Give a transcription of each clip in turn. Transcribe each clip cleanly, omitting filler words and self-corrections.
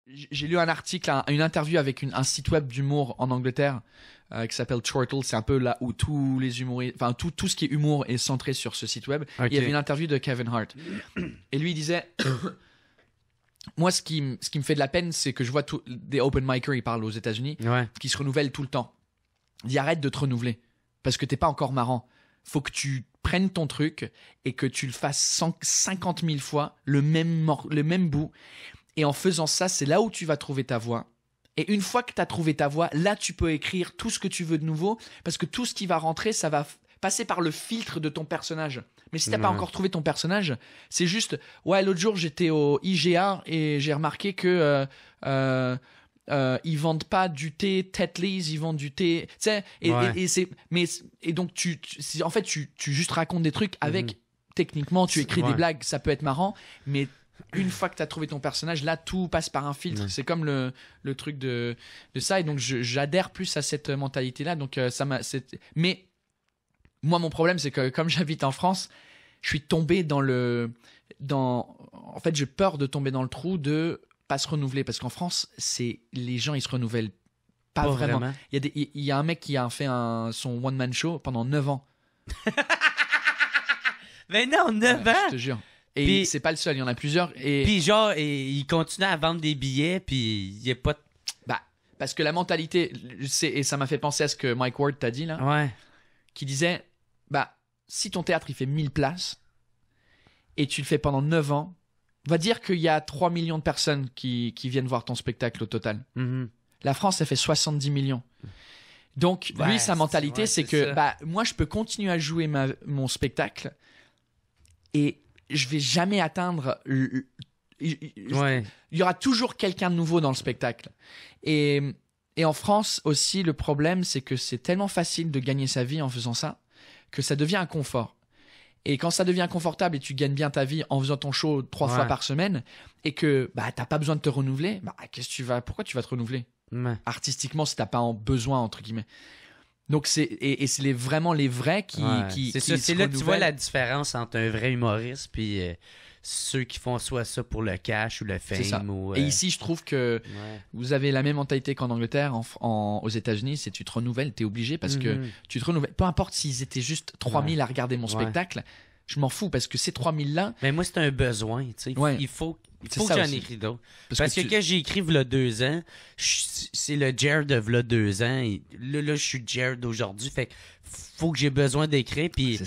J'ai lu un article, une interview avec un site web d'humour en Angleterre qui s'appelle Chortle. C'est un peu là où tous les humoristes, enfin tout ce qui est humour est centré sur ce site web. Okay. Il y avait une interview de Kevin Hart et lui il disait moi ce qui me fait de la peine, c'est que je vois des open micers, ils parlent aux États-Unis, qui se renouvellent tout le temps. Dis arrête de te renouveler parce que t'es pas encore marrant. Faut que tu prennes ton truc et que tu le fasses 50 000 fois le même bout. Et en faisant ça, c'est là où tu vas trouver ta voix. Et une fois que tu as trouvé ta voix, là, tu peux écrire tout ce que tu veux de nouveau, parce que tout ce qui va rentrer, ça va passer par le filtre de ton personnage. Mais si t'as pas encore trouvé ton personnage, c'est juste, ouais, l'autre jour, j'étais au IGA et j'ai remarqué que ils vendent pas du thé Tetley's, ils vendent du thé, tu sais, et donc en fait, tu juste racontes des trucs avec, techniquement, tu écris des blagues, ça peut être marrant, mais une fois que tu as trouvé ton personnage, là, tout passe par un filtre. C'est comme le truc de ça. Et donc, j'adhère plus à cette mentalité-là. Donc, mais moi, mon problème, c'est que comme j'habite en France, je suis tombé en fait, j'ai peur de tomber dans le trou de pas se renouveler. Parce qu'en France, les gens, ils se renouvellent pas vraiment. Il y a un mec qui a fait son one-man show pendant 9 ans. Mais non, 9 ans! Je te jure. Et puis, c'est pas le seul, il y en a plusieurs. Puis genre, il continue à vendre des billets, puis il n'y a pas... Parce que la mentalité, et ça m'a fait penser à ce que Mike Ward t'a dit là, qui disait, si ton théâtre il fait 1000 places, et tu le fais pendant 9 ans, on va dire qu'il y a 3 millions de personnes qui viennent voir ton spectacle au total. Mm-hmm. La France, ça fait 70 millions. Donc, lui, sa mentalité, c'est que moi, je peux continuer à jouer mon spectacle, et je vais jamais atteindre. Il y aura toujours quelqu'un de nouveau dans le spectacle. Et en France aussi, le problème, c'est que c'est tellement facile de gagner sa vie en faisant ça que ça devient un confort. Et quand ça devient confortable et tu gagnes bien ta vie en faisant ton show 3 fois par semaine et que t'as pas besoin de te renouveler, pourquoi tu vas te renouveler artistiquement si t'as pas besoin, entre guillemets. Donc c'est vraiment les vrais qui c'est là que tu vois la différence entre un vrai humoriste puis ceux qui font soit ça pour le cash ou le fame. Et ici, je trouve que vous avez la même mentalité qu'en Angleterre, aux États-Unis, c'est tu te renouvelles, t'es obligé parce que tu te renouvelles. Peu importe s'ils étaient juste 3000 à regarder mon spectacle, je m'en fous parce que ces 3000 là. Mais moi, c'est un besoin, tu sais. Il faut que j'en écris d'autres. Parce que quand j'ai écrit v'là 2 ans, c'est le Jared de v'là 2 ans. Et là, je suis Jared d'aujourd'hui. Fait que faut que j'ai besoin d'écrire. Puis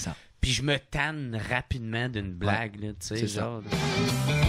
je me tanne rapidement d'une blague, là, tu sais. C'est genre. Ça.